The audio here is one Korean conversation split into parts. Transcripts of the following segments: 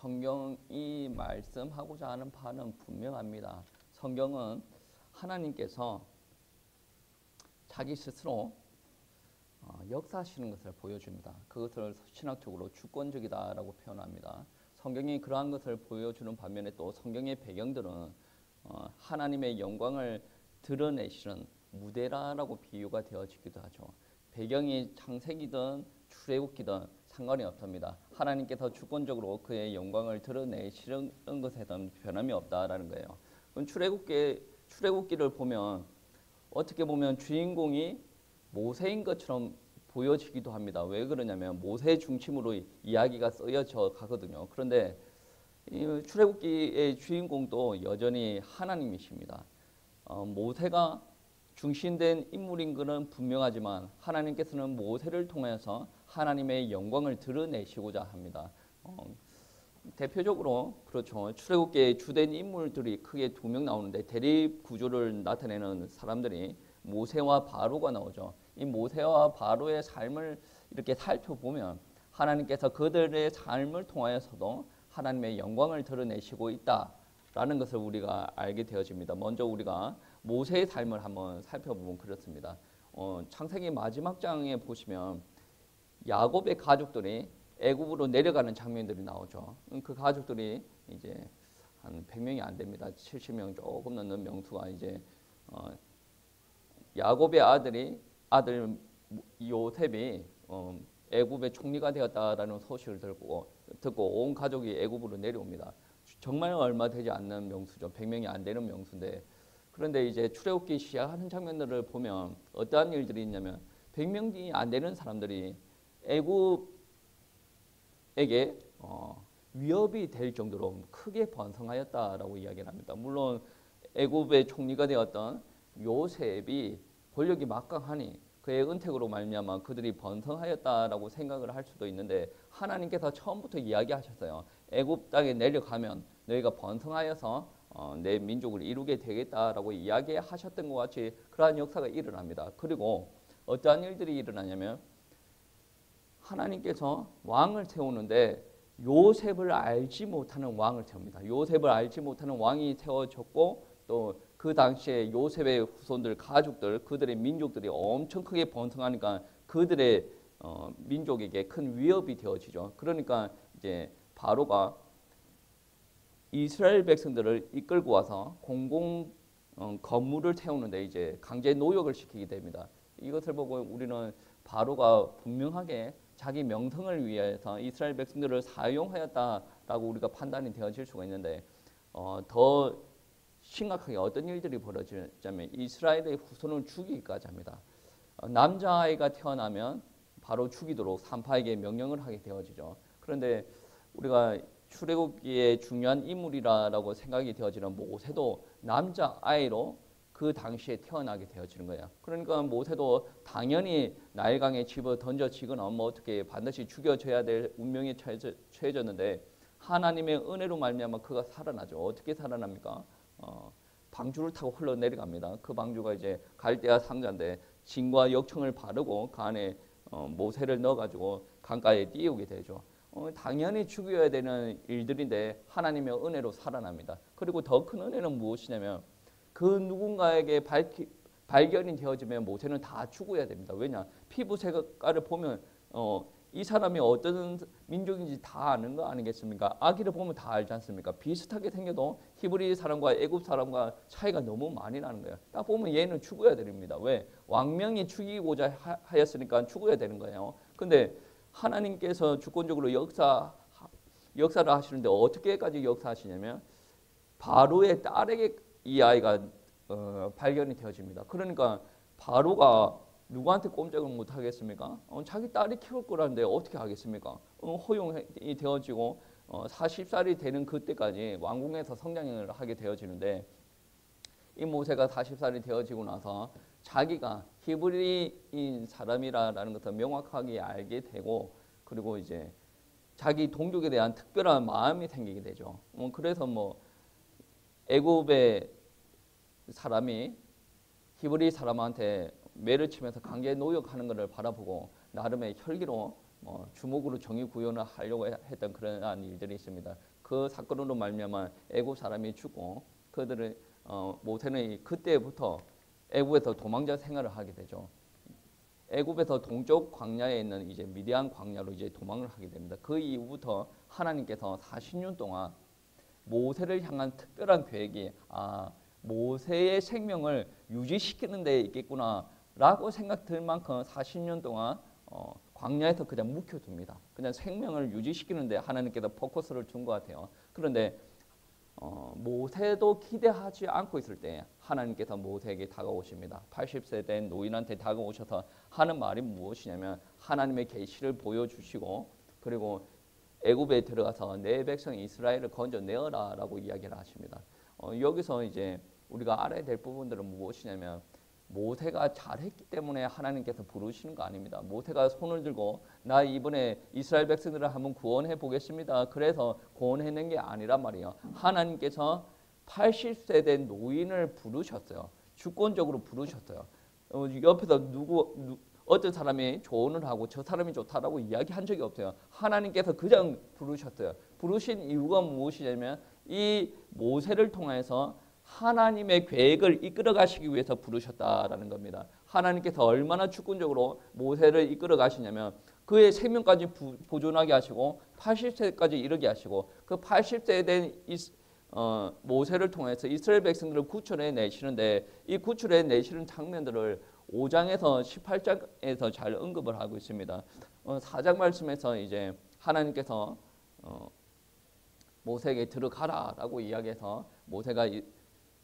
성경이 말씀하고자 하는 바는 분명합니다. 성경은 하나님께서 자기 스스로 역사하시는 것을 보여줍니다. 그것을 신학적으로 주권적이다라고 표현합니다. 성경이 그러한 것을 보여주는 반면에 또 성경의 배경들은 하나님의 영광을 드러내시는 무대라고 비유가 되어지기도 하죠. 배경이 창세기든 출애굽기든 상관이 없습니다. 하나님께서 주권적으로 그의 영광을 드러내시는 것에는 변함이 없다라는 거예요. 그럼 출애굽기를 보면 어떻게 보면 주인공이 모세인 것처럼 보여지기도 합니다. 왜 그러냐면 모세 중심으로 이야기가 쓰여져 가거든요. 그런데 이 출애굽기의 주인공도 여전히 하나님이십니다. 모세가 중심된 인물인 것은 분명하지만 하나님께서는 모세를 통해서 하나님의 영광을 드러내시고자 합니다. 대표적으로 그렇죠. 출애굽기의 주된 인물들이 크게 두 명 나오는데 대립 구조를 나타내는 사람들이 모세와 바로가 나오죠. 이 모세와 바로의 삶을 이렇게 살펴보면 하나님께서 그들의 삶을 통하여서도 하나님의 영광을 드러내시고 있다라는 것을 우리가 알게 되어집니다. 먼저 우리가 모세의 삶을 한번 살펴보면 그렇습니다. 창세기 마지막 장에 보시면 야곱의 가족들이 애굽으로 내려가는 장면들이 나오죠. 그 가족들이 이제 한 100명이 안 됩니다. 70명 조금 넘는 명수가 이제 야곱의 아들 요셉이 애굽의 총리가 되었다라는 소식을 듣고 온 가족이 애굽으로 내려옵니다. 정말 얼마 되지 않는 명수죠. 100명이 안 되는 명수인데 그런데 이제 출애굽기 시작하는 장면들을 보면 어떠한 일들이 있냐면 100명이 안 되는 사람들이 애굽에게 위협이 될 정도로 크게 번성하였다라고 이야기를 합니다. 물론 애굽의 총리가 되었던 요셉이 권력이 막강하니 그의 은택으로 말미암아 그들이 번성하였다라고 생각을 할 수도 있는데 하나님께서 처음부터 이야기하셨어요. 애굽 땅에 내려가면 너희가 번성하여서 내 민족을 이루게 되겠다라고 이야기하셨던 것 같이 그러한 역사가 일어납니다. 그리고 어떠한 일들이 일어나냐면 하나님께서 왕을 세우는데 요셉을 알지 못하는 왕을 세웁니다. 요셉을 알지 못하는 왕이 세워졌고 또 그 당시에 요셉의 후손들, 가족들, 그들의 민족들이 엄청 크게 번성하니까 그들의 민족에게 큰 위협이 되어지죠. 그러니까 이제 바로가 이스라엘 백성들을 이끌고 와서 공공 건물을 세우는데 이제 강제 노역을 시키게 됩니다. 이것을 보고 우리는 바로가 분명하게 자기 명성을 위해서 이스라엘 백성들을 사용하였다라고 우리가 판단이 되어질 수가 있는데 더 심각하게 어떤 일들이 벌어지냐면 이스라엘의 후손을 죽이기까지 합니다. 남자아이가 태어나면 바로 죽이도록 산파에게 명령을 하게 되어지죠. 그런데 우리가 출애굽기의 중요한 인물이라고 생각이 되어지는 모세도 남자아이로 그 당시에 태어나게 되어지는 거예요. 그러니까 모세도 당연히 나일강에 집어 던져지거나 어떻게 반드시 죽여져야 될 운명에 처해졌는데 하나님의 은혜로 말미암아 그가 살아나죠. 어떻게 살아납니까? 방주를 타고 흘러내려갑니다. 그 방주가 이제 갈대아 상자인데 진과 역청을 바르고 그 안에 모세를 넣어가지고 강가에 띄우게 되죠. 당연히 죽여야 되는 일들인데 하나님의 은혜로 살아납니다. 그리고 더 큰 은혜는 무엇이냐면 그 누군가에게 발견이 되어지면 모세는 다 죽어야 됩니다. 왜냐? 피부 색깔을 보면 이 사람이 어떤 민족인지 다 아는 거 아니겠습니까? 아기를 보면 다 알지 않습니까? 비슷하게 생겨도 히브리 사람과 애굽 사람과 차이가 너무 많이 나는 거예요. 딱 보면 얘는 죽어야 됩니다. 왜? 왕명이 죽이고자 하였으니까 죽어야 되는 거예요. 근데 하나님께서 주권적으로 역사를 하시는데 어떻게까지 역사하시냐면 바로의 딸에게 이 아이가 발견이 되어집니다. 그러니까 바로가 누구한테 꼼짝을 못 하겠습니까? 자기 딸이 키울 거라는데 어떻게 하겠습니까? 허용이 되어지고 40살이 되는 그때까지 왕궁에서 성장을 하게 되어지는데 이 모세가 40살이 되어지고 나서 자기가 히브리인 사람이라는 것을 명확하게 알게 되고 그리고 이제 자기 동족에 대한 특별한 마음이 생기게 되죠. 그래서 애굽의 사람이 히브리 사람한테 매를 치면서 강제 노역하는 것을 바라보고 나름의 혈기로 주먹으로 정의 구현을 하려고 했던 그런 일들이 있습니다. 그 사건으로 말미암아 애굽 사람이 죽고 그들은 모세는 그때부터 애굽에서 도망자 생활을 하게 되죠. 애굽에서 동쪽 광야에 있는 이제 미디안 광야로 이제 도망을 하게 됩니다. 그 이후부터 하나님께서 40년 동안 모세를 향한 특별한 계획이 모세의 생명을 유지시키는 데 있겠구나라고 생각될 만큼 40년 동안 광야에서 그냥 묵혀둡니다. 그냥 생명을 유지시키는 데 하나님께서 포커스를 둔 것 같아요. 그런데 모세도 기대하지 않고 있을 때 하나님께서 모세에게 다가오십니다. 80세 된 노인한테 다가오셔서 하는 말이 무엇이냐면 하나님의 계시를 보여주시고 그리고 애굽에 들어가서 내 백성 이스라엘을 건져내어라라고 이야기를 하십니다. 여기서 이제 우리가 알아야 될 부분들은 무엇이냐면 모세가 잘했기 때문에 하나님께서 부르시는 거 아닙니다. 모세가 손을 들고 나 이번에 이스라엘 백성들을 한번 구원해 보겠습니다. 그래서 구원해낸 게 아니란 말이에요. 하나님께서 80세 된 노인을 부르셨어요. 주권적으로 부르셨어요. 옆에서 어떤 사람이 조언을 하고 저 사람이 좋다라고 이야기한 적이 없어요. 하나님께서 그냥 부르셨어요. 부르신 이유가 무엇이냐면 이 모세를 통해서 하나님의 계획을 이끌어 가시기 위해서 부르셨다라는 겁니다. 하나님께서 얼마나 주권적으로 모세를 이끌어 가시냐면 그의 생명까지 보존하게 하시고 80세까지 이르게 하시고 그 80세에 된 모세를 통해서 이스라엘 백성들을 구출해 내시는데 이 구출해 내시는 장면들을 5장에서 18장에서 잘 언급을 하고 있습니다. 4장 말씀에서 이제 하나님께서 모세에게 들어가라라고 이야기해서 모세가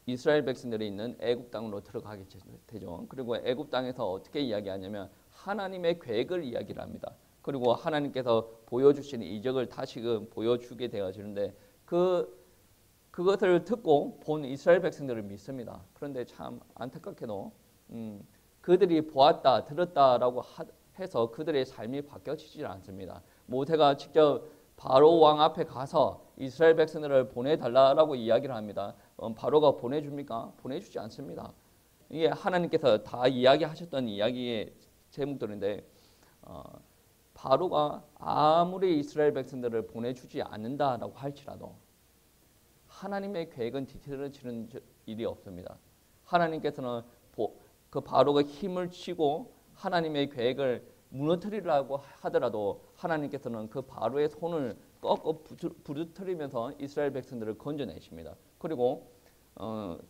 이스라엘 백성들이 있는 애굽 땅으로 들어가게 되죠. 그리고 애굽 땅에서 어떻게 이야기하냐면 하나님의 계획을 이야기를 합니다. 그리고 하나님께서 보여주신 이적을 다시금 보여주게 되어지는데 그것을 듣고 본 이스라엘 백성들을 믿습니다. 그런데 참 안타깝게도 그들이 보았다 들었다라고 해서 그들의 삶이 바뀌어지질 않습니다. 모세가 직접 바로 왕 앞에 가서 이스라엘 백성들을 보내달라고 이야기를 합니다. 바로가 보내줍니까? 보내주지 않습니다. 이게 하나님께서 다 이야기하셨던 이야기의 제목들인데 바로가 아무리 이스라엘 백성들을 보내주지 않는다라고 할지라도 하나님의 계획은 뒤틀어지는 일이 없습니다. 하나님께서는 그 바로가 힘을 치고 하나님의 계획을 무너뜨리려고 하더라도 하나님께서는 그 바로의 손을 꺾어 부르뜨리면서 이스라엘 백성들을 건져내십니다. 그리고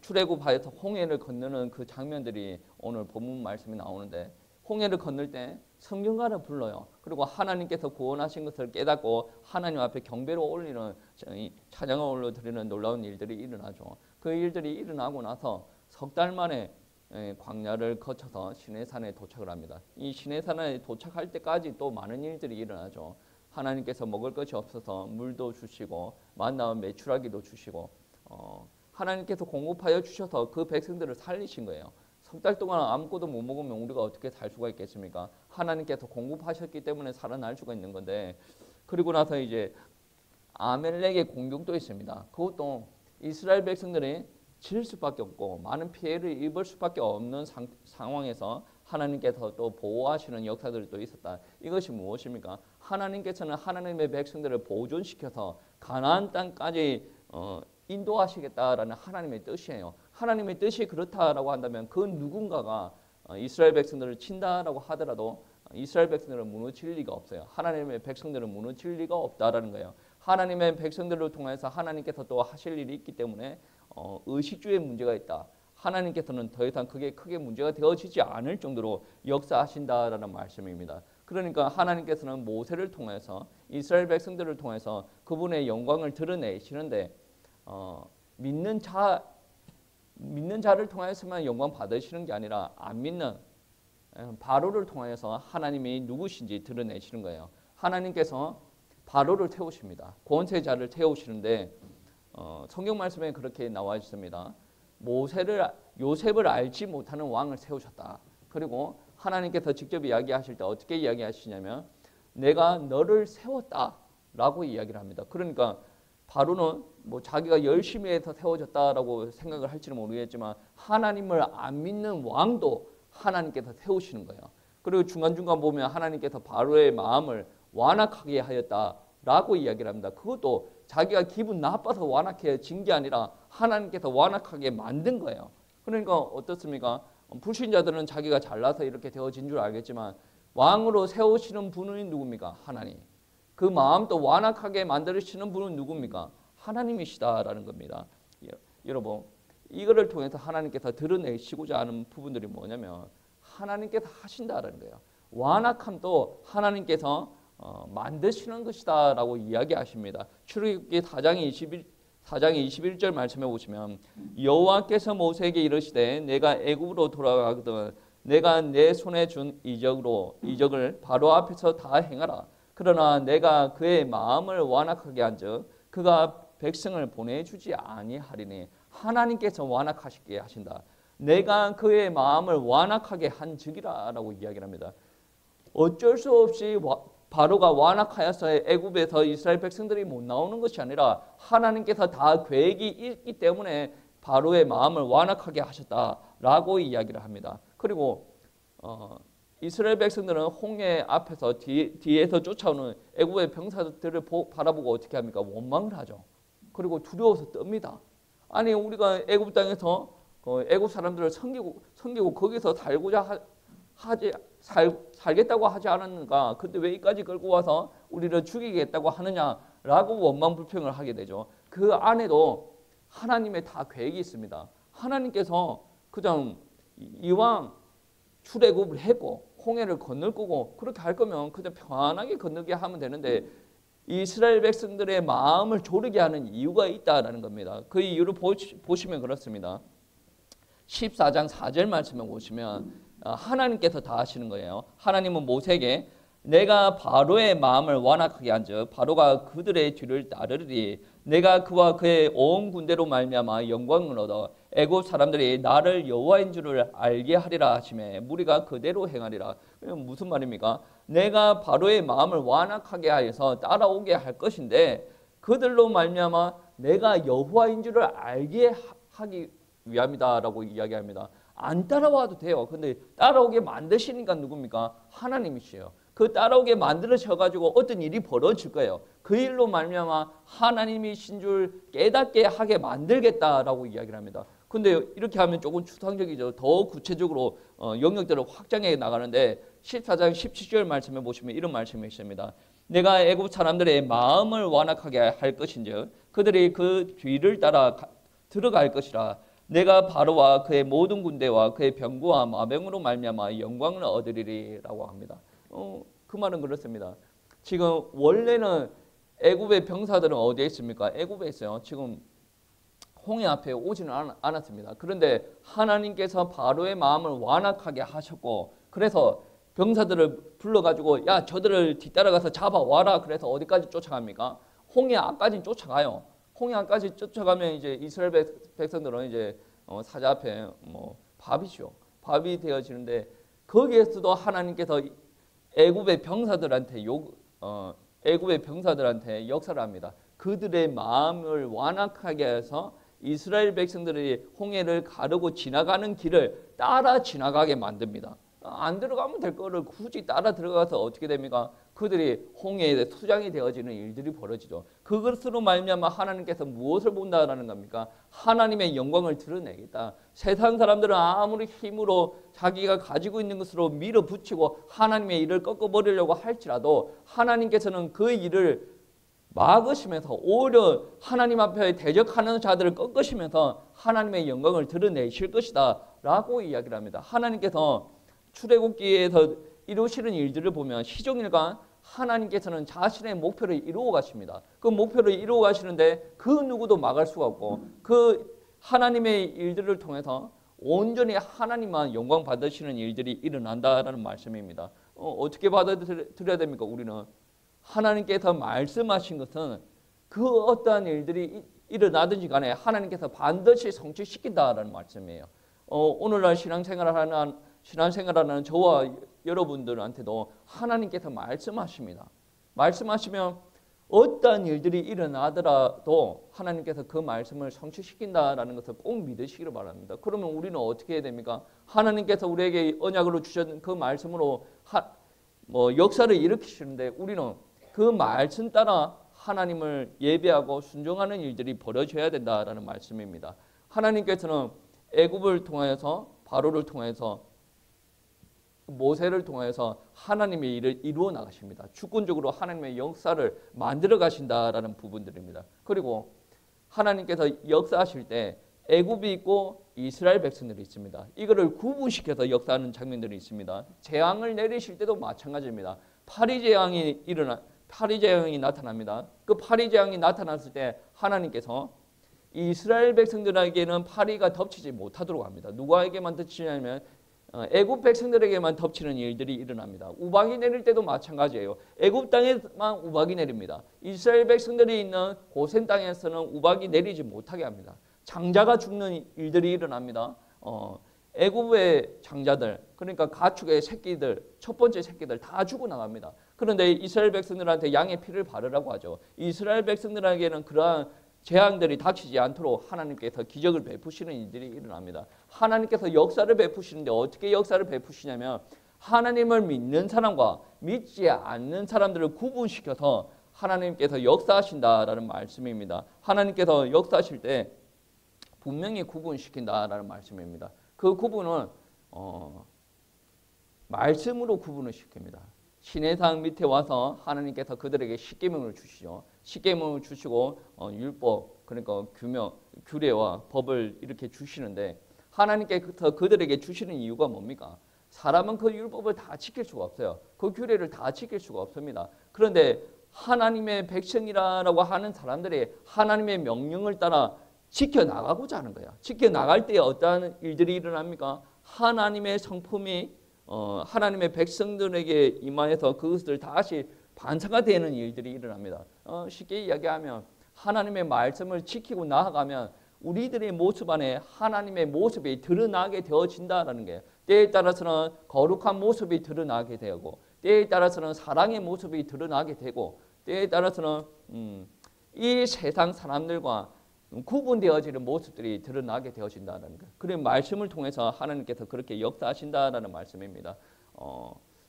출애굽하여서 홍해를 건너는 그 장면들이 오늘 본문 말씀이 나오는데 홍해를 건널 때 성경가를 불러요. 그리고 하나님께서 구원하신 것을 깨닫고 하나님 앞에 경배로 올리는 찬양을 올려드리는 놀라운 일들이 일어나죠. 그 일들이 일어나고 나서 석 달 만에 광야를 거쳐서 시내산에 도착을 합니다. 이 시내산에 도착할 때까지 또 많은 일들이 일어나죠. 하나님께서 먹을 것이 없어서 물도 주시고 만나 메추라기도 주시고 하나님께서 공급하여 주셔서 그 백성들을 살리신 거예요. 석 달 동안 아무것도 못 먹으면 우리가 어떻게 살 수가 있겠습니까? 하나님께서 공급하셨기 때문에 살아날 수가 있는 건데 그리고 나서 이제 아멜렉의 공격도 있습니다. 그것도 이스라엘 백성들이 질 수밖에 없고 많은 피해를 입을 수밖에 없는 상황에서 하나님께서 또 보호하시는 역사들도 있었다. 이것이 무엇입니까? 하나님께서는 하나님의 백성들을 보존시켜서 가나안 땅까지 인도하시겠다라는 하나님의 뜻이에요. 하나님의 뜻이 그렇다라고 한다면 그 누군가가 이스라엘 백성들을 친다라고 하더라도 이스라엘 백성들은 무너질 리가 없어요. 하나님의 백성들은 무너질 리가 없다라는 거예요. 하나님의 백성들을 통해서 하나님께서 또 하실 일이 있기 때문에 의식주의 문제가 있다. 하나님께서는 더 이상 그게 크게 문제가 되어지지 않을 정도로 역사하신다라는 말씀입니다. 그러니까 하나님께서는 모세를 통해서 이스라엘 백성들을 통해서 그분의 영광을 드러내시는데 믿는 자를 통해서만 영광 받으시는 게 아니라 안 믿는 바로를 통해서 하나님이 누구신지 드러내시는 거예요. 하나님께서 바로를 태우십니다. 권세자를 태우시는데 성경 말씀에 그렇게 나와 있습니다. 요셉을 알지 못하는 왕을 세우셨다. 그리고 하나님께서 직접 이야기하실 때 어떻게 이야기하시냐면 내가 너를 세웠다라고 이야기를 합니다. 그러니까 바로는 자기가 열심히 해서 세워졌다라고 생각을 할지는 모르겠지만 하나님을 안 믿는 왕도 하나님께서 세우시는 거예요. 그리고 중간중간 보면 하나님께서 바로의 마음을 완악하게 하였다라고 이야기를 합니다. 그것도 자기가 기분 나빠서 완악해진 게 아니라 하나님께서 완악하게 만든 거예요. 그러니까 어떻습니까? 불신자들은 자기가 잘나서 이렇게 되어진 줄 알겠지만 왕으로 세우시는 분이 누굽니까? 하나님. 그 마음도 완악하게 만드시는 분은 누굽니까? 하나님이시다라는 겁니다. 여러분, 이거를 통해서 하나님께서 드러내시고자 하는 부분들이 뭐냐면 하나님께서 하신다라는 거예요. 완악함도 하나님께서 만드시는 것이다라고 이야기하십니다. 출애굽기 4장 21절 말씀해 보시면 여호와께서 모세에게 이르시되 내가 애굽으로 돌아가거든 내가 내 손에 준 이적을 바로 앞에서 다 행하라. 그러나 내가 그의 마음을 완악하게 한즉 그가 백성을 보내주지 아니하리니 하나님께서 완악하시게 하신다. 내가 그의 마음을 완악하게 한즉이라라고 이야기를 합니다. 어쩔 수 없이 바로가 완악하여서 애굽에서 이스라엘 백성들이 못 나오는 것이 아니라 하나님께서 다 계획이 있기 때문에 바로의 마음을 완악하게 하셨다라고 이야기를 합니다. 그리고 이스라엘 백성들은 홍해 앞에서 뒤에서 쫓아오는 애굽의 병사들을 바라보고 어떻게 합니까? 원망을 하죠. 그리고 두려워서 떱니다. 아니 우리가 애굽 땅에서 애굽 사람들을 섬기고 거기서 살겠다고 하지 않았는가? 근데 왜 여기까지 끌고 와서 우리를 죽이겠다고 하느냐라고 원망 불평을 하게 되죠. 그 안에도 하나님의 다 계획이 있습니다. 하나님께서 그냥 이왕 출애굽을 했고 홍해를 건널 거고 그렇게 할 거면 그냥 편안하게 건너게 하면 되는데 이스라엘 백성들의 마음을 조르게 하는 이유가 있다라는 겁니다. 그 이유를 보시면 그렇습니다. 14장 4절 말씀에 보시면 하나님께서 다 하시는 거예요. 하나님은 모세에게 내가 바로의 마음을 완악하게 한즉 바로가 그들의 뒤를 따르리니 내가 그와 그의 온 군대로 말미암아 영광을 얻어 애굽 사람들이 나를 여호와인 줄을 알게 하리라 하시매 무리가 그대로 행하리라. 무슨 말입니까? 내가 바로의 마음을 완악하게 하여서 따라오게 할 것인데 그들로 말미암아 내가 여호와인 줄을 알게 하기 위함이다라고 이야기합니다. 안 따라와도 돼요. 근데 따라오게 만드시니까 누굽니까? 하나님이시요. 그 따라오게 만들어셔가지고 어떤 일이 벌어질 거예요. 그 일로 말미암아 하나님이신 줄 깨닫게 하게 만들겠다라고 이야기를 합니다. 근데 이렇게 하면 조금 추상적이죠. 더 구체적으로 영역들을 확장해 나가는데 14장 17절 말씀에 보시면 이런 말씀이 있습니다. 내가 애굽 사람들의 마음을 완악하게 할 것인즉 그들이 그 뒤를 따라 들어갈 것이라. 내가 바로와 그의 모든 군대와 그의 병거와 마병으로 말미암아 영광을 얻으리라고 합니다. 그 말은 그렇습니다. 지금 원래는 애굽의 병사들은 어디에 있습니까? 애굽에 있어요. 지금 홍해 앞에 오지는 않았습니다. 그런데 하나님께서 바로의 마음을 완악하게 하셨고 그래서 병사들을 불러가지고 야 저들을 뒤따라가서 잡아와라. 그래서 어디까지 쫓아갑니까? 홍해 앞까지 쫓아가요. 홍해 앞까지 쫓아가면 이제 이스라엘 백성들은 이제 사자 앞에 밥이죠. 밥이 되어지는데 거기에서도 하나님께서 애굽의 병사들한테 역사를 합니다. 그들의 마음을 완악하게 해서 이스라엘 백성들이 홍해를 가르고 지나가는 길을 따라 지나가게 만듭니다. 안 들어가면 될 거를 굳이 따라 들어가서 어떻게 됩니까? 그들이 홍해에 투장이 되어지는 일들이 벌어지죠. 그것으로 말미암아 하나님께서 무엇을 본다라는 겁니까? 하나님의 영광을 드러내겠다. 세상 사람들은 아무리 힘으로 자기가 가지고 있는 것으로 밀어붙이고 하나님의 일을 꺾어버리려고 할지라도 하나님께서는 그 일을 막으시면서 오히려 하나님 앞에 대적하는 자들을 꺾으시면서 하나님의 영광을 드러내실 것이다 라고 이야기를 합니다. 하나님께서 출애굽기에서 이루시는 일들을 보면 시종일관 하나님께서는 자신의 목표를 이루어 가십니다. 그 목표를 이루어 가시는데 그 누구도 막을 수가 없고 그 하나님의 일들을 통해서 온전히 하나님만 영광 받으시는 일들이 일어난다라는 말씀입니다. 어떻게 받아들여야 됩니까? 우리는 하나님께서 말씀하신 것은 그 어떠한 일들이 일어나든지 간에 하나님께서 반드시 성취시킨다라는 말씀이에요. 오늘날 신앙생활하는 저와 여러분들한테도 하나님께서 말씀하십니다. 말씀하시면 어떠한 일들이 일어나더라도 하나님께서 그 말씀을 성취시킨다라는 것을 꼭 믿으시기를 바랍니다. 그러면 우리는 어떻게 해야 됩니까? 하나님께서 우리에게 언약으로 주신 그 말씀으로 뭐 역사를 일으키시는데 우리는 그 말씀 따라 하나님을 예배하고 순종하는 일들이 벌어져야 된다라는 말씀입니다. 하나님께서는 애굽을 통해서 바로를 통해서 모세를 통해서 하나님의 일을 이루어 나가십니다. 주권적으로 하나님의 역사를 만들어 가신다라는 부분들입니다. 그리고 하나님께서 역사하실 때 애굽이 있고 이스라엘 백성들이 있습니다. 이거를 구분시켜서 역사하는 장면들이 있습니다. 재앙을 내리실 때도 마찬가지입니다. 파리 재앙이 나타납니다. 그 파리 재앙이 나타났을 때 하나님께서 이스라엘 백성들에게는 파리가 덮치지 못하도록 합니다. 누구에게만 덮치냐면 애굽 백성들에게만 덮치는 일들이 일어납니다. 우박이 내릴 때도 마찬가지예요. 애굽 땅에만 우박이 내립니다. 이스라엘 백성들이 있는 고센 땅에서는 우박이 내리지 못하게 합니다. 장자가 죽는 일들이 일어납니다. 애굽의 장자들, 그러니까 가축의 새끼들, 첫 번째 새끼들 다 죽어나갑니다. 그런데 이스라엘 백성들한테 양의 피를 바르라고 하죠. 이스라엘 백성들에게는 그러한 재앙들이 닥치지 않도록 하나님께서 기적을 베푸시는 일들이 일어납니다. 하나님께서 역사를 베푸시는데 어떻게 역사를 베푸시냐면 하나님을 믿는 사람과 믿지 않는 사람들을 구분시켜서 하나님께서 역사하신다라는 말씀입니다. 하나님께서 역사하실 때 분명히 구분시킨다라는 말씀입니다. 그 구분은 말씀으로 구분을 시킵니다. 시내산 밑에 와서 하나님께서 그들에게 십계명을 주시죠. 십계명을 주시고 율법, 그러니까 규례와 법을 이렇게 주시는데 하나님께서 그들에게 주시는 이유가 뭡니까? 사람은 그 율법을 다 지킬 수가 없어요. 그 규례를 다 지킬 수가 없습니다. 그런데 하나님의 백성이라고 하는 사람들이 하나님의 명령을 따라 지켜나가고자 하는 거야. 지켜나갈 때 어떠한 일들이 일어납니까? 하나님의 성품이 하나님의 백성들에게 임하여서 그것을 다시 반사가 되는 일들이 일어납니다. 쉽게 이야기하면 하나님의 말씀을 지키고 나아가면 우리들의 모습 안에 하나님의 모습이 드러나게 되어진다는 게 때에 따라서는 거룩한 모습이 드러나게 되고 때에 따라서는 사랑의 모습이 드러나게 되고 때에 따라서는 이 세상 사람들과 구분되어지는 모습들이 드러나게 되어진다는 것. 그런 말씀을 통해서 하나님께서 그렇게 역사하신다는 말씀입니다.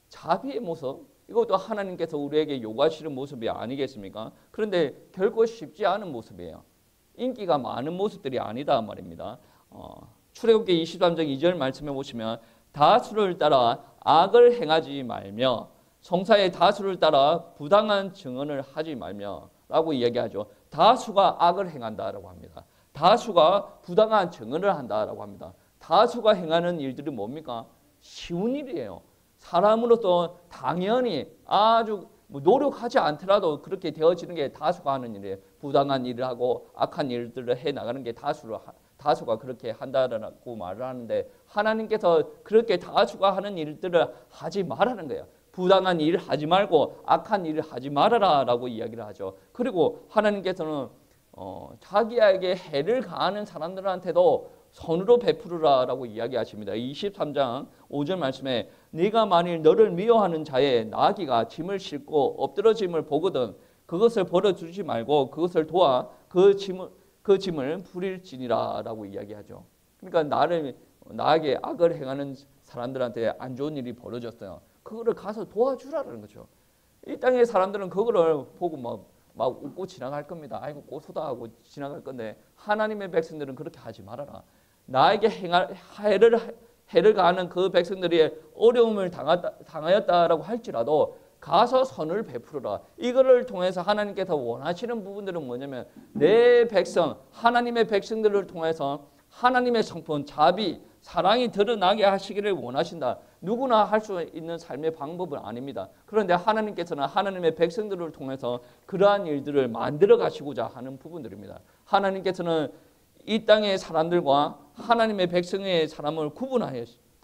자비의 모습, 이것도 하나님께서 우리에게 요구하시는 모습이 아니겠습니까? 그런데 결코 쉽지 않은 모습이에요. 인기가 많은 모습들이 아니다 말입니다. 출애굽기 23장 2절 말씀해 보시면 다수를 따라 악을 행하지 말며 송사의 다수를 따라 부당한 증언을 하지 말며 라고 이야기하죠. 다수가 악을 행한다라고 합니다. 다수가 부당한 증언을 한다라고 합니다. 다수가 행하는 일들이 뭡니까? 쉬운 일이에요. 사람으로서 당연히 아주 노력하지 않더라도 그렇게 되어지는 게 다수가 하는 일이에요. 부당한 일을 하고 악한 일들을 해나가는 게 다수가 그렇게 한다라고 말을 하는데 하나님께서 그렇게 다수가 하는 일들을 하지 말라는 거예요. 부당한 일을 하지 말고 악한 일을 하지 말아라 라고 이야기를 하죠. 그리고 하나님께서는 자기에게 해를 가하는 사람들한테도 선으로 베푸르라 라고 이야기하십니다. 23장 5절 말씀에 네가 만일 너를 미워하는 자의 나귀가 짐을 싣고 엎드러짐을 보거든 그것을 벌어주지 말고 그것을 도와 그 짐을 부릴지니라 라고 이야기하죠. 그러니까 나에게 악을 행하는 사람들한테 안 좋은 일이 벌어졌어요. 그거를 가서 도와주라는 거죠. 이 땅의 사람들은 그거를 보고 막 웃고 지나갈 겁니다. 아이고 고소다 하고 지나갈 건데 하나님의 백성들은 그렇게 하지 말아라. 나에게 해를 가하는 그 백성들이 어려움을 당하였다라고 할지라도 가서 선을 베풀어라. 이거를 통해서 하나님께서 원하시는 부분들은 뭐냐면 내 백성, 하나님의 백성들을 통해서 하나님의 성품, 자비, 사랑이 드러나게 하시기를 원하신다. 누구나 할 수 있는 삶의 방법은 아닙니다. 그런데 하나님께서는 하나님의 백성들을 통해서 그러한 일들을 만들어 가시고자 하는 부분들입니다. 하나님께서는 이 땅의 사람들과 하나님의 백성의 사람을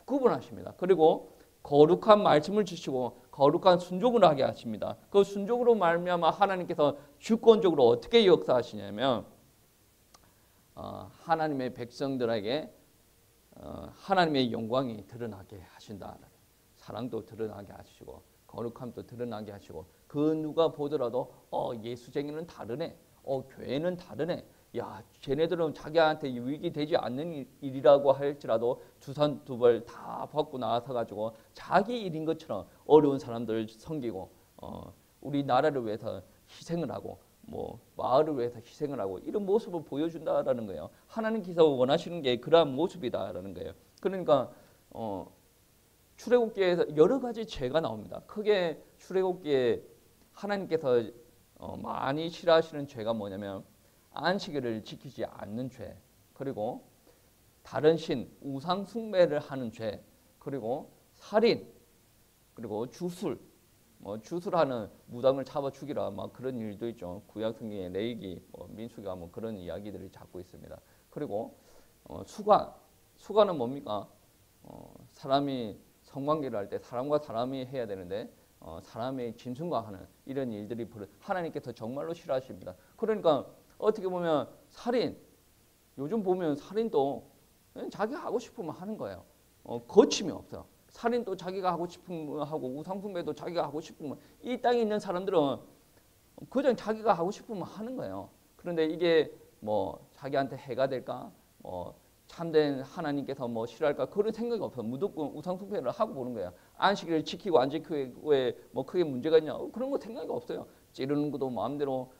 구분하십니다. 그리고 거룩한 말씀을 주시고 거룩한 순종을 하게 하십니다. 그 순종으로 말미암아 하나님께서 주권적으로 어떻게 역사하시냐면 하나님의 백성들에게 하나님의 영광이 드러나게 하신다. 사랑도 드러나게 하시고 거룩함도 드러나게 하시고 그 누가 보더라도 예수쟁이는 다르네. 교회는 다르네. 야, 쟤네들은 자기한테 유익이 되지 않는 일이라고 할지라도 두 손 두 발 다 벗고 나와서 가지고 자기 일인 것처럼 어려운 사람들 섬기고 우리나라를 위해서 희생을 하고 뭐 마을을 위해서 희생을 하고 이런 모습을 보여준다라는 거예요. 하나님께서 원하시는 게 그러한 모습이다라는 거예요. 그러니까 출애굽기에서 여러 가지 죄가 나옵니다. 크게 출애굽기에 하나님께서 많이 싫어하시는 죄가 뭐냐면 안식일을 지키지 않는 죄, 그리고 다른 신, 우상 숭배를 하는 죄, 그리고 살인, 그리고 주술, 뭐 주술하는 무당을 잡아 죽이라 막 그런 일도 있죠. 구약 성경에 레위기, 민수기가 뭐 그런 이야기들이 자꾸 있습니다. 그리고 수관은 뭡니까? 사람이 성관계를 할 때 사람과 사람이 해야 되는데 사람의 짐승과 하는 이런 일들이 하나님께서 정말로 싫어하십니다. 그러니까 어떻게 보면 살인, 요즘 보면 살인도 자기가 하고 싶으면 하는 거예요. 거침이 없어요. 살인도 자기가 하고 싶으면 하고 우상숭배도 자기가 하고 싶으면, 이 땅에 있는 사람들은 그냥 자기가 하고 싶으면 하는 거예요. 그런데 이게 뭐 자기한테 해가 될까? 참된 하나님께서 뭐 싫어할까? 그런 생각이 없어요. 무조건 우상숭배를 하고 보는 거예요. 안식일을 지키고 안 지키고에 뭐 크게 문제가 있냐? 그런 거 생각이 없어요. 찌르는 것도 마음대로,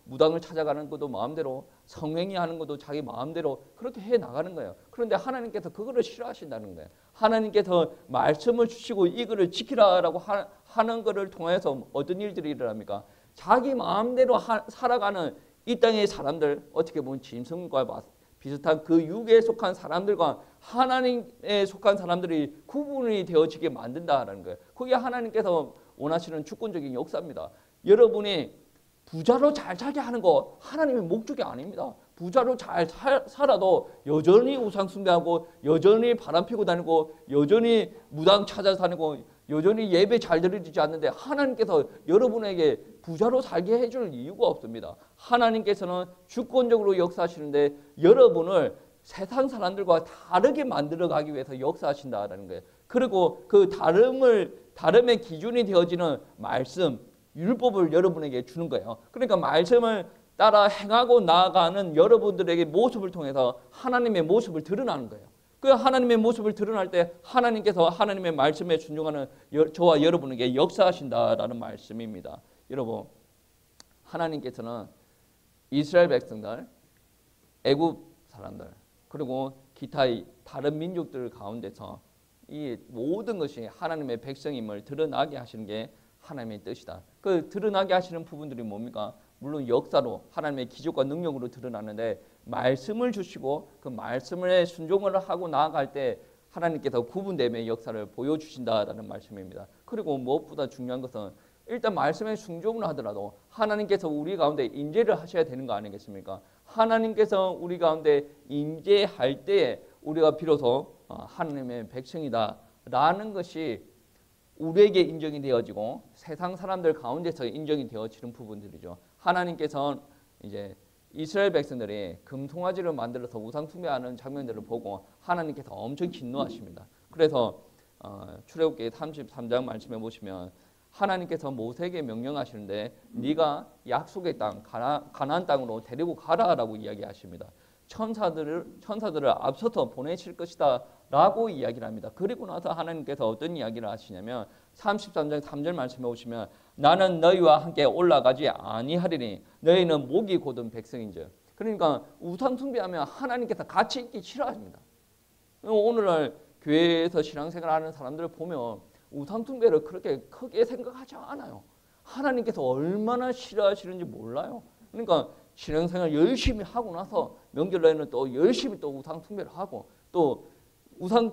무당을 찾아가는 것도 마음대로, 성행위 하는 것도 자기 마음대로 그렇게 해 나가는 거예요. 그런데 하나님께서 그거를 싫어하신다는 거예요. 하나님께서 말씀을 주시고 이거를 지키라라고 하는 것을 통해서 어떤 일들이 일어납니까? 자기 마음대로 살아가는 이 땅의 사람들, 어떻게 보면 짐승과 비슷한 그 육에 속한 사람들과 하나님에 속한 사람들이 구분이 되어지게 만든다라는 거예요. 그게 하나님께서 원하시는 주권적인 역사입니다. 여러분이 부자로 잘 살게 하는 거 하나님의 목적이 아닙니다. 부자로 잘 살아도 여전히 우상 숭배하고 여전히 바람 피고 다니고 여전히 무당 찾아 다니고 여전히 예배 잘 드리지 않는데 하나님께서 여러분에게 부자로 살게 해줄 이유가 없습니다. 하나님께서는 주권적으로 역사하시는데 여러분을 세상 사람들과 다르게 만들어가기 위해서 역사하신다라는 거예요. 그리고 그 다름의 기준이 되어지는 말씀, 율법을 여러분에게 주는 거예요. 그러니까 말씀을 따라 행하고 나아가는 여러분들에게 모습을 통해서 하나님의 모습을 드러나는 거예요. 그 하나님의 모습을 드러날 때 하나님께서 하나님의 말씀에 순종하는 저와 여러분에게 역사하신다라는 말씀입니다. 여러분, 하나님께서는 이스라엘 백성들, 애굽 사람들, 그리고 기타의 다른 민족들 가운데서 이 모든 것이 하나님의 백성임을 드러나게 하시는 게 하나님의 뜻이다. 그 드러나게 하시는 부분들이 뭡니까? 물론 역사로 하나님의 기적과 능력으로 드러나는데 말씀을 주시고 그 말씀에 순종을 하고 나아갈 때 하나님께서 구분됨의 역사를 보여주신다라는 말씀입니다. 그리고 무엇보다 중요한 것은 일단 말씀에 순종을 하더라도 하나님께서 우리 가운데 임재를 하셔야 되는 거 아니겠습니까? 하나님께서 우리 가운데 임재할 때에 우리가 비로소 하나님의 백성이다라는 것이 우리에게 인정이 되어지고 세상 사람들 가운데서 인정이 되어지는 부분들이죠. 하나님께서는 이제 이스라엘 백성들이 금송아지를 만들어서 우상 숭배하는 장면들을 보고 하나님께서 엄청 진노하십니다. 그래서 출애굽기 33장 말씀해 보시면 하나님께서 모세에게 명령하시는데 네가 약속의 땅 가나안 땅으로 데리고 가라라고 이야기하십니다. 천사들을 앞서서 보내실 것이다 라고 이야기를 합니다. 그리고 나서 하나님께서 어떤 이야기를 하시냐면 33장 3절 말씀해 보시면 나는 너희와 함께 올라가지 아니하리니 너희는 목이 곧은 백성인즉. 그러니까 우상 숭배하면 하나님께서 같이 있기 싫어합니다. 오늘날 교회에서 신앙생활하는 사람들을 보면 우상 숭배를 그렇게 크게 생각하지 않아요. 하나님께서 얼마나 싫어하시는지 몰라요. 그러니까 신앙생활 열심히 하고 나서 명절날에는 또 열심히 또 우상 숭배를 하고 또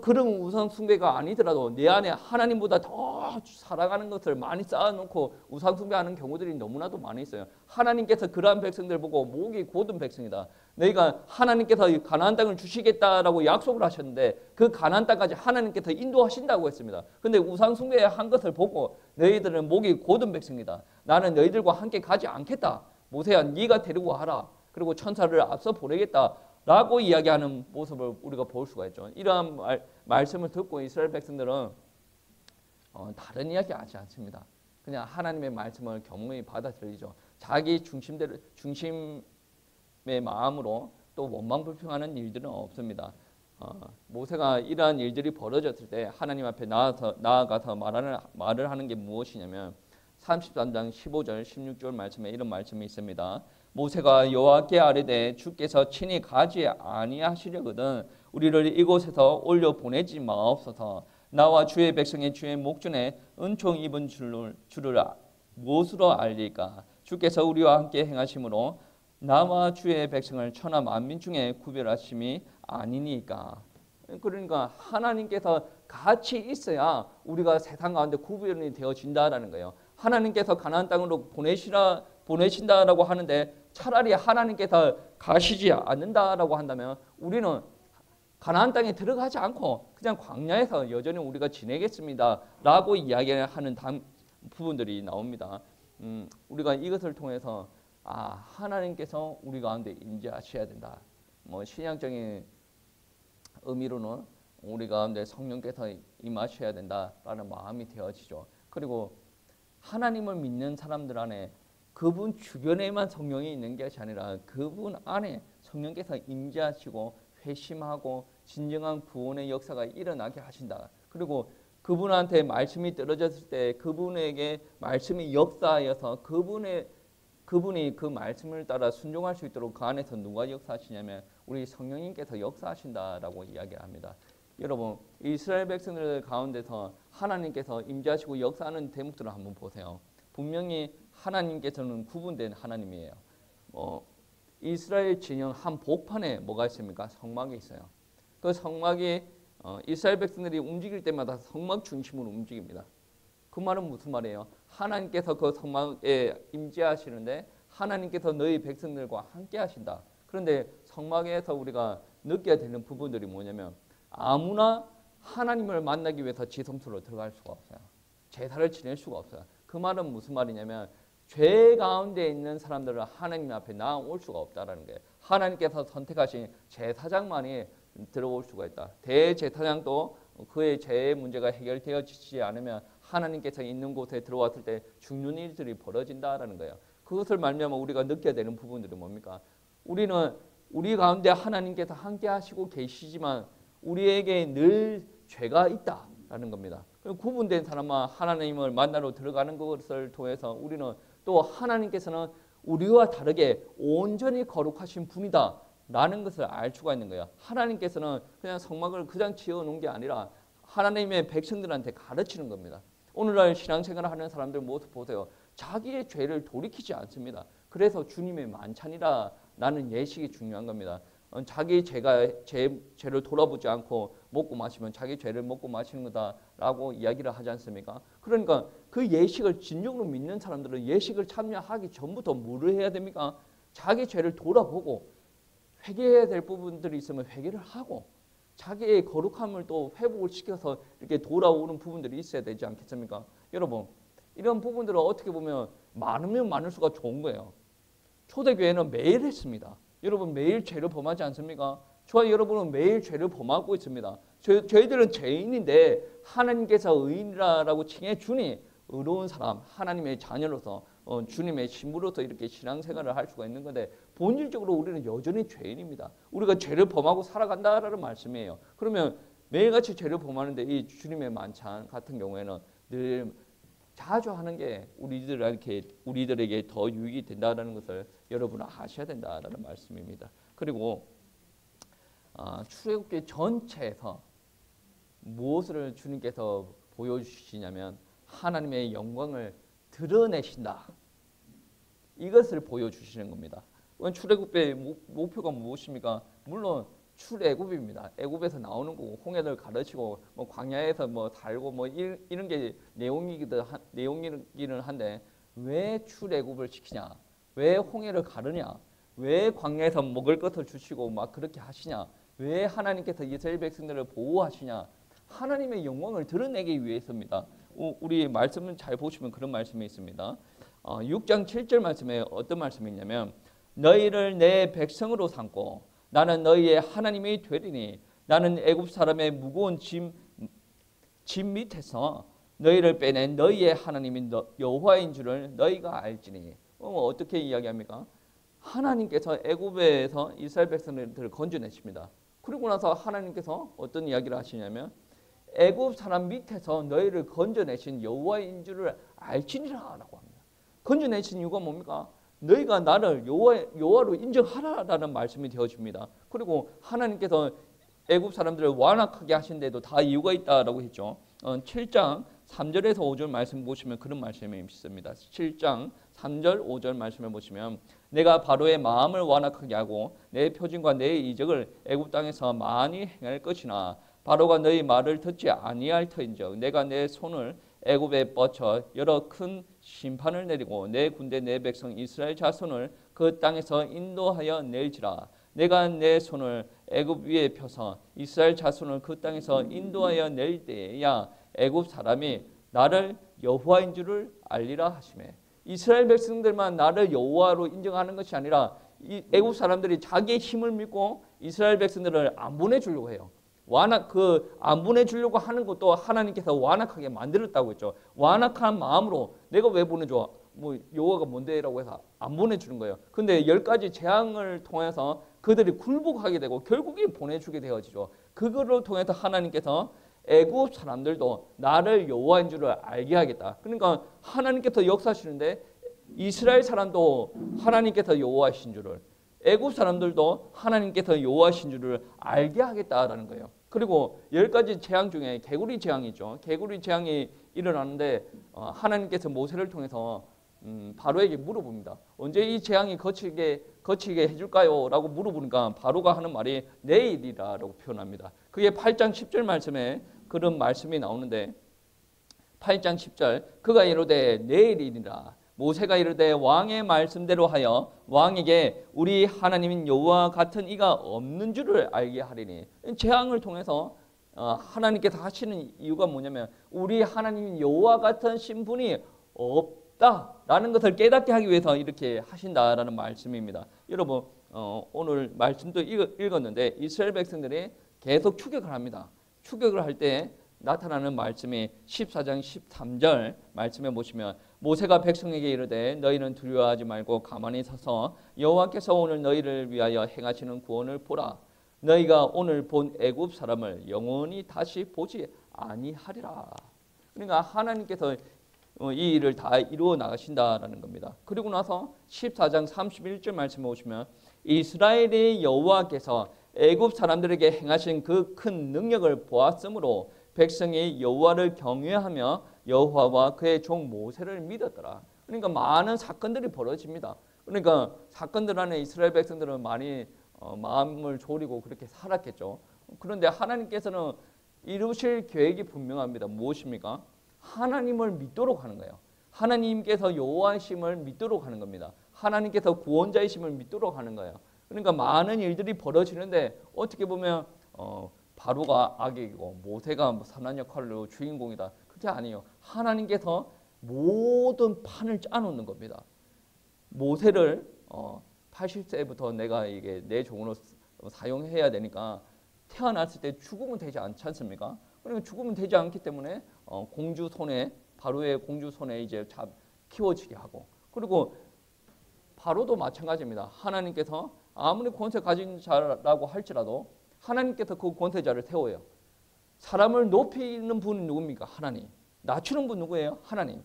그런 우상 숭배가 아니더라도 내 안에 하나님보다 더 살아가는 것을 많이 쌓아놓고 우상 숭배하는 경우들이 너무나도 많이 있어요. 하나님께서 그러한 백성들 보고 목이 곧은 백성이다. 너희가 하나님께서 가나안 땅을 주시겠다라고 약속을 하셨는데 그 가나안 땅까지 하나님께서 인도하신다고 했습니다. 그런데 우상 숭배한 것을 보고 너희들은 목이 곧은 백성이다. 나는 너희들과 함께 가지 않겠다. 모세야 네가 데리고 가라. 그리고 천사를 앞서 보내겠다라고 이야기하는 모습을 우리가 볼 수가 있죠. 이러한 말씀을 듣고 이스라엘 백성들은 다른 이야기 하지 않습니다. 그냥 하나님의 말씀을 겸허히 받아들이죠. 자기 중심의 하나님의 마음으로 또 원망불평하는 일들은 없습니다. 모세가 이러한 일들이 벌어졌을 때 하나님 앞에 나아가서 말을 하는 게 무엇이냐면 33장 15절 16절 말씀에 이런 말씀이 있습니다. 모세가 여호와께 아뢰되 주께서 친히 가지 아니하시려거든 우리를 이곳에서 올려 보내지 마옵소서. 나와 주의 백성의 주의 목전에 은총 입은 줄을 무엇으로 알리까? 주께서 우리와 함께 행하심으로 나와 주의 백성을 천하 만민 중에 구별하심이 아니니까. 그러니까 하나님께서 같이 있어야 우리가 세상 가운데 구별이 되어진다라는 거예요. 하나님께서 가나안 땅으로 보내신다라고 하는데 차라리 하나님께서 가시지 않는다라고 한다면 우리는 가나안 땅에 들어가지 않고 그냥 광야에서 여전히 우리가 지내겠습니다라고 이야기하는 부분들이 나옵니다. 우리가 이것을 통해서 하나님께서 우리 가운데 임재하셔야 된다. 신앙적인 의미로는 우리 가운데 성령께서 임하셔야 된다라는 마음이 되어지죠. 그리고 하나님을 믿는 사람들 안에 그분 주변에만 성령이 있는 것이 아니라 그분 안에 성령께서 임재하시고 회심하고 진정한 구원의 역사가 일어나게 하신다. 그리고 그분한테 말씀이 떨어졌을 때 그분에게 말씀이 역사하여서 그분이 그 말씀을 따라 순종할 수 있도록 그 안에서 누가 역사하시냐면 우리 성령님께서 역사하신다라고 이야기합니다. 여러분 이스라엘 백성들 가운데서 하나님께서 임재하시고 역사하는 대목들을 한번 보세요. 분명히 하나님께서는 구분된 하나님이에요. 이스라엘 진영 한 복판에 뭐가 있습니까? 성막이 있어요. 그 성막이 이스라엘 백성들이 움직일 때마다 성막 중심으로 움직입니다. 그 말은 무슨 말이에요? 하나님께서 그 성막에 임재하시는데 하나님께서 너희 백성들과 함께 하신다. 그런데 성막에서 우리가 느껴야 되는 부분들이 뭐냐면 아무나 하나님을 만나기 위해서 지성소로 들어갈 수가 없어요. 제사를 지낼 수가 없어요. 그 말은 무슨 말이냐면 죄 가운데 있는 사람들은 하나님 앞에 나올 수가 없다라는 거예요. 하나님께서 선택하신 제사장만이 들어올 수가 있다. 대제사장도 그의 죄의 문제가 해결되어지지 않으면 하나님께서 있는 곳에 들어왔을 때 죽는 일들이 벌어진다라는 거예요. 그것을 말미암아 우리가 느껴야 되는 부분들이 뭡니까? 우리는 우리 가운데 하나님께서 함께 하시고 계시지만 우리에게 늘 죄가 있다라는 겁니다. 구분된 사람만 하나님을 만나러 들어가는 것을 통해서 우리는 또 하나님께서는 우리와 다르게 온전히 거룩하신 분이다 라는 것을 알 수가 있는 거예요. 하나님께서는 그냥 성막을 그냥 지어놓은 게 아니라 하나님의 백성들한테 가르치는 겁니다. 오늘날 신앙생활을 하는 사람들 모습 보세요. 자기의 죄를 돌이키지 않습니다. 그래서 주님의 만찬이라는 예식이 중요한 겁니다. 자기 죄를 돌아보지 않고 먹고 마시면 자기 죄를 먹고 마시는 거다라고 이야기를 하지 않습니까? 그러니까 그 예식을 진정으로 믿는 사람들은 예식을 참여하기 전부터 뭐를 해야 됩니까? 자기 죄를 돌아보고 회개해야 될 부분들이 있으면 회개를 하고 자기의 거룩함을 또 회복을 시켜서 이렇게 돌아오는 부분들이 있어야 되지 않겠습니까? 여러분 이런 부분들은 어떻게 보면 많으면 많을수록 좋은 거예요. 초대교회는 매일 했습니다. 여러분 매일 죄를 범하지 않습니까? 저와 여러분은 매일 죄를 범하고 있습니다. 저희들은 죄인인데 하나님께서 의인이라고 칭해 주니 의로운 사람, 하나님의 자녀로서 주님의 신부로서 이렇게 신앙생활을 할 수가 있는 건데 본질적으로 우리는 여전히 죄인입니다. 우리가 죄를 범하고 살아간다라는 말씀이에요. 그러면 매일같이 죄를 범하는데 이 주님의 만찬 같은 경우에는 늘 자주 하는 게 우리들에게 더 유익이 된다는 것을 여러분은 아셔야 된다는 말씀입니다. 그리고 출애굽기 전체에서 무엇을 주님께서 보여주시냐면 하나님의 영광을 드러내신다. 이것을 보여주시는 겁니다. 출애굽의 목표가 무엇입니까? 물론 출애굽입니다. 애굽에서 나오는 거고 홍해를 가르치고 광야에서 살고 이런 게 내용이기는 한데 왜 출애굽을 시키냐? 왜 홍해를 가르냐? 왜 광야에서 먹을 것을 주시고 그렇게 하시냐? 왜 하나님께서 이스라엘 백성들을 보호하시냐? 하나님의 영광을 드러내기 위해서입니다. 우리 말씀을 잘 보시면 그런 말씀이 있습니다. 6장 7절 말씀에 어떤 말씀이 있냐면 너희를 내 백성으로 삼고 나는 너희의 하나님이 되리니 나는 애굽 사람의 무거운 짐 밑에서 너희를 빼낸 너희의 하나님인 여호와인 줄을 너희가 알지니. 어떻게 이야기합니까? 하나님께서 애굽에서 이스라엘 백성들을 건져내십니다. 그리고 나서 하나님께서 어떤 이야기를 하시냐면 애굽 사람 밑에서 너희를 건져내신 여호와인 줄을 알지니라라고 합니다. 건져내신 이유가 뭡니까? 너희가 나를 여호와로 인정하라라는 말씀이 되어집니다. 그리고 하나님께서 애굽 사람들을 완악하게 하신 데도 다 이유가 있다라고 했죠. 7장 3절에서 5절 말씀 보시면 그런 말씀이 있습니다. 7장 3절 5절 말씀을 보시면 내가 바로의 마음을 완악하게 하고 내 표징과 내 이적을 애굽 땅에서 많이 행할 것이나 바로가 너희 말을 듣지 아니할 터인즉 내가 내 손을 애굽에 뻗쳐 여러 큰 심판을 내리고 내 군대 내 백성 이스라엘 자손을 그 땅에서 인도하여 낼지라. 내가 내 손을 애굽 위에 펴서 이스라엘 자손을 그 땅에서 인도하여 낼 때야 애굽 사람이 나를 여호와인 줄을 알리라 하시매. 이스라엘 백성들만 나를 여호와로 인정하는 것이 아니라 이 애굽 사람들이 자기의 힘을 믿고 이스라엘 백성들을 안 보내주려고 해요. 안 보내주려고 하는 것도 하나님께서 완악하게 만들었다고 했죠. 완악한 마음으로 내가 왜 보내줘? 뭐 여호와가 뭔데라고 해서 안 보내주는 거예요. 근데 10가지 재앙을 통해서 그들이 굴복하게 되고 결국에 보내주게 되어지죠. 그거를 통해서 하나님께서 애굽 사람들도 나를 여호와인 줄을 알게 하겠다. 그러니까 하나님께서 역사하시는데 이스라엘 사람도 하나님께서 여호와이신 줄을, 애굽 사람들도 하나님께서 여호와이신 줄을 알게 하겠다라는 거예요. 그리고 10가지 재앙 중에 개구리 재앙이죠. 개구리 재앙이 일어나는데 하나님께서 모세를 통해서 바로에게 물어봅니다. 언제 이 재앙이 거치게 해줄까요? 라고 물어보니까 바로가 하는 말이 내일이라고 표현합니다. 그게 8장 10절 말씀에 그런 말씀이 나오는데 8장 10절 그가 이르되 내일이니라. 모세가 이르되 왕의 말씀대로 하여 왕에게 우리 하나님인 여호와 같은 이가 없는 줄을 알게 하리니. 재앙을 통해서 하나님께서 하시는 이유가 뭐냐면 우리 하나님인 여호와 같은 신분이 없다라는 것을 깨닫게 하기 위해서 이렇게 하신다라는 말씀입니다. 여러분 오늘 말씀도 읽었는데 이스라엘 백성들이 계속 추격을 합니다. 추격을 할 때 나타나는 말씀이 14장 13절 말씀에 보시면 모세가 백성에게 이르되 너희는 두려워하지 말고 가만히 서서 여호와께서 오늘 너희를 위하여 행하시는 구원을 보라. 너희가 오늘 본 애굽 사람을 영원히 다시 보지 아니하리라. 그러니까 하나님께서 이 일을 다 이루어 나가신다라는 겁니다. 그리고 나서 14장 31절 말씀에 보시면 이스라엘의 여호와께서 애굽 사람들에게 행하신 그 큰 능력을 보았으므로 백성이 여호와를 경외하며 여호와와 그의 종 모세를 믿었더라. 그러니까 많은 사건들이 벌어집니다. 그러니까 사건들 안에 이스라엘 백성들은 많이 마음을 졸이고 그렇게 살았겠죠. 그런데 하나님께서는 이루실 계획이 분명합니다. 무엇입니까? 하나님을 믿도록 하는 거예요. 하나님께서 여호와이심을 믿도록 하는 겁니다. 하나님께서 구원자이심을 믿도록 하는 거예요. 그러니까 많은 일들이 벌어지는데 어떻게 보면 바로가 악이고 모세가 선한 역할로 주인공이다. 그게 아니에요. 하나님께서 모든 판을 짜놓는 겁니다. 모세를 80세부터 내가 이게 내 종으로 사용해야 되니까 태어났을 때 죽으면 되지 않지 않습니까? 그러니까 죽으면 되지 않기 때문에 공주 손에 바로의 공주 손에 이제 키워지게 하고 그리고 바로도 마찬가지입니다. 하나님께서 아무리 권세 가진 자라고 할지라도 하나님께서 그 권세자를 세워요. 사람을 높이는 분은 누굽니까? 하나님. 낮추는 분 누구예요? 하나님.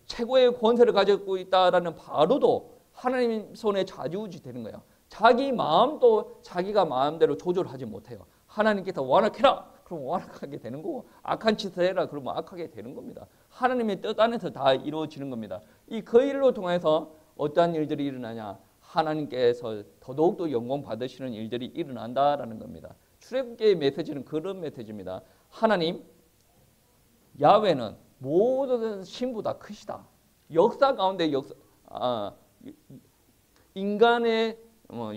최고의 권세를 가지고 있다라는 바로도 하나님 손에 좌지우지 되는 거예요. 자기 마음도 자기가 마음대로 조절하지 못해요. 하나님께서 완악해라. 그럼 완악하게 되는 거고 악한 짓을 해라. 그러면 악하게 되는 겁니다. 하나님의 뜻 안에서 다 이루어지는 겁니다. 그 일로 통해서 어떠한 일들이 일어나냐? 하나님께서 더더욱더 영광 받으시는 일들이 일어난다라는 겁니다. 출애굽기의 메시지는 그런 메시지입니다. 하나님, 야훼는 모든 신보다 크시다. 역사 가운데 인간의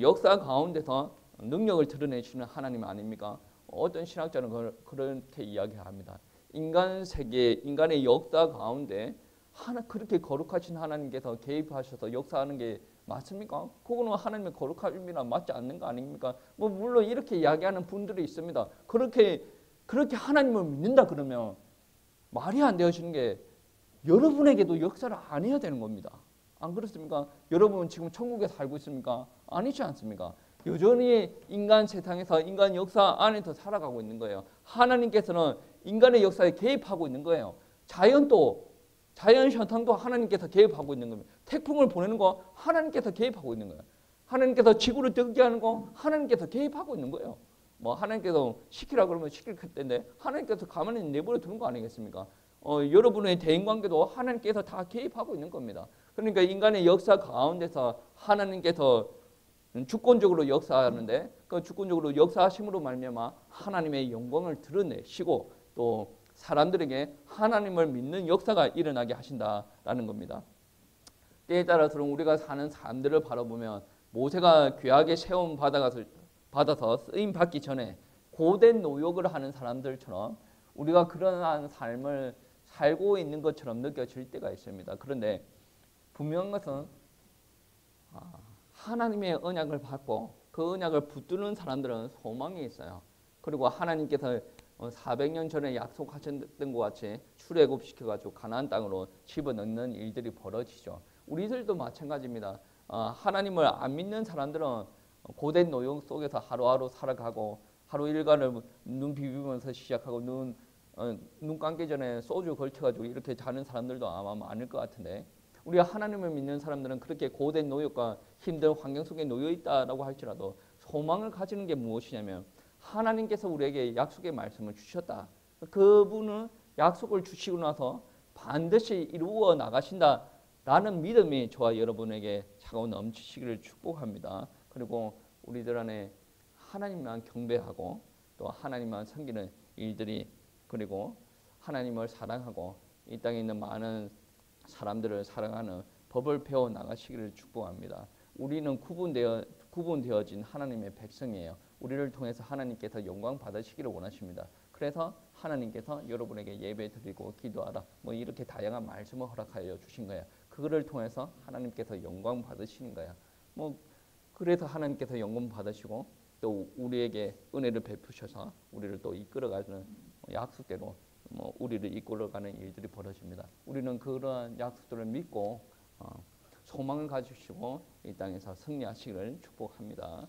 역사 가운데서 능력을 드러내시는 하나님 아닙니까? 어떤 신학자는 그렇게 이야기합니다. 인간 세계, 인간의 역사 가운데 그렇게 거룩하신 하나님께서 개입하셔서 역사하는 게 맞습니까? 그거는 하나님의 거룩함이나 맞지 않는 거 아닙니까? 물론 이렇게 이야기하는 분들이 있습니다. 그렇게 하나님을 믿는다 그러면 말이 안 되어지는 게 여러분에게도 역사를 안 해야 되는 겁니다. 안 그렇습니까? 여러분 지금 천국에 살고 있습니까? 아니지 않습니까? 여전히 인간 세상에서 인간 역사 안에서 살아가고 있는 거예요. 하나님께서는 인간의 역사에 개입하고 있는 거예요. 자연 현상도 하나님께서 개입하고 있는 겁니다. 태풍을 보내는 거 하나님께서 개입하고 있는 거예요. 하나님께서 지구를 뜨게 하는 거 하나님께서 개입하고 있는 거예요. 뭐 하나님께서 시키라 그러면 시킬 텐데 하나님께서 가만히 내버려 두는 거 아니겠습니까? 여러분의 대인관계도 하나님께서 다 개입하고 있는 겁니다. 그러니까 인간의 역사 가운데서 하나님께서 주권적으로 역사하는데 그 주권적으로 역사하심으로 말미암아 하나님의 영광을 드러내시고 또 사람들에게 하나님을 믿는 역사가 일어나게 하신다라는 겁니다. 때에 따라서는 우리가 사는 삶들을 바라보면 모세가 귀하게 세움 받아서 쓰임 받기 전에 고된 노역을 하는 사람들처럼 우리가 그러한 삶을 살고 있는 것처럼 느껴질 때가 있습니다. 그런데 분명한 것은 하나님의 언약을 받고 그 언약을 붙드는 사람들은 소망이 있어요. 그리고 하나님께서 400년 전에 약속하셨던 것 같이 출애굽시켜가지고 가나안 땅으로 집어넣는 일들이 벌어지죠. 우리들도 마찬가지입니다. 하나님을 안 믿는 사람들은 고된 노역 속에서 하루하루 살아가고 하루 일과를 눈 비비면서 시작하고 눈 감기 전에 소주 걸쳐가지고 이렇게 자는 사람들도 아마 많을 것 같은데 우리가 하나님을 믿는 사람들은 그렇게 고된 노역과 힘든 환경 속에 놓여 있다라고 할지라도 소망을 가지는 게 무엇이냐면 하나님께서 우리에게 약속의 말씀을 주셨다. 그분은 약속을 주시고 나서 반드시 이루어 나가신다라는 믿음이 저와 여러분에게 차가워 넘치시기를 축복합니다. 그리고 우리들 안에 하나님만 경배하고 또 하나님만 섬기는 일들이 그리고 하나님을 사랑하고 이 땅에 있는 많은 사람들을 사랑하는 법을 배워 나가시기를 축복합니다. 우리는 구분되어진 하나님의 백성이에요. 우리를 통해서 하나님께서 영광 받으시기를 원하십니다. 그래서 하나님께서 여러분에게 예배 드리고 기도하라 뭐 이렇게 다양한 말씀을 허락하여 주신 거예요. 그거를 통해서 하나님께서 영광 받으시는 거예요. 뭐 그래서 하나님께서 영광 받으시고 또 우리에게 은혜를 베푸셔서 우리를 또 이끌어가는 약속대로 우리를 이끌어가는 일들이 벌어집니다. 우리는 그러한 약속들을 믿고 소망을 가지시고 이 땅에서 승리하시기를 축복합니다.